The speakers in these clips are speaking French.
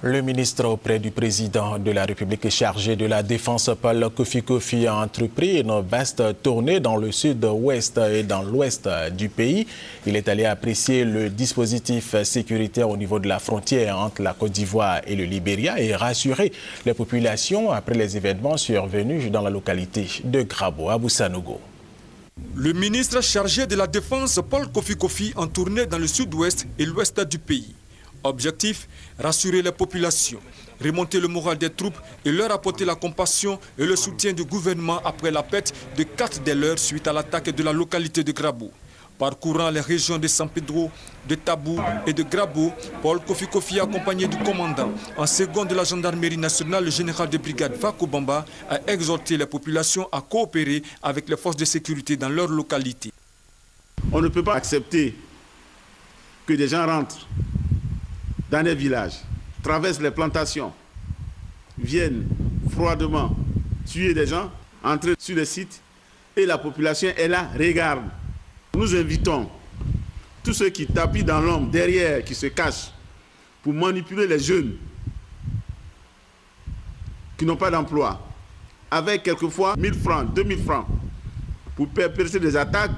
Le ministre auprès du président de la République chargé de la Défense, Paul Kofi, a entrepris une vaste tournée dans le sud-ouest et dans l'ouest du pays. Il est allé apprécier le dispositif sécuritaire au niveau de la frontière entre la Côte d'Ivoire et le Libéria et rassurer les populations après les événements survenus dans la localité de Grabo, à Boussanogo. Le ministre chargé de la Défense, Paul Kofi, en tournée dans le sud-ouest et l'ouest du pays. Objectif, rassurer les populations, remonter le moral des troupes et leur apporter la compassion et le soutien du gouvernement après la perte de 4 des leurs suite à l'attaque de la localité de Grabo. Parcourant les régions de San Pedro, de Tabou et de Grabo, Paul Kofi, accompagné du commandant en second de la gendarmerie nationale, le général de brigade Fako Bamba, a exhorté les populations à coopérer avec les forces de sécurité dans leur localité. On ne peut pas accepter que des gens rentrent dans les villages, traversent les plantations, viennent froidement tuer des gens, entrer sur les sites et la population est là, regarde. Nous invitons tous ceux qui tapent dans l'ombre, derrière, qui se cachent pour manipuler les jeunes qui n'ont pas d'emploi, avec quelquefois 1000 francs, 2000 francs pour perpétrer des attaques.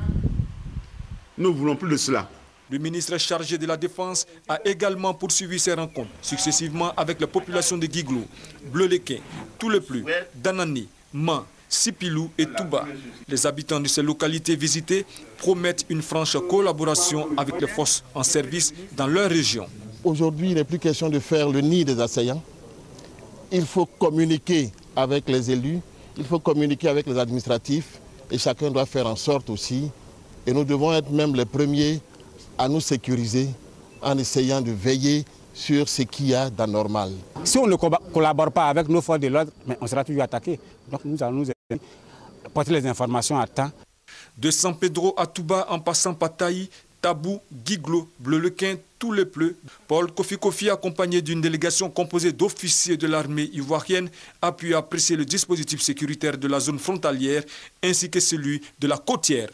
Nous ne voulons plus de cela. Le ministre chargé de la Défense a également poursuivi ses rencontres successivement avec la population de Guiglo, Bleu-Lequin, Touleplu, Danani, Man, Sipilou et Touba. Les habitants de ces localités visitées promettent une franche collaboration avec les forces en service dans leur région. Aujourd'hui, il n'est plus question de faire le nid des assaillants. Il faut communiquer avec les élus, il faut communiquer avec les administratifs et chacun doit faire en sorte aussi, et nous devons être même les premiers à nous sécuriser en essayant de veiller sur ce qu'il y a d'anormal. Si on ne collabore pas avec nos forces de l'ordre, on sera toujours attaqué. Donc nous allons nous apporter les informations à temps. De San Pedro à Touba, en passant par Taï, Tabou, Guiglo, Bleu-Lequin, Touleplu, Paul Kofi, accompagné d'une délégation composée d'officiers de l'armée ivoirienne, a pu apprécier le dispositif sécuritaire de la zone frontalière ainsi que celui de la côtière.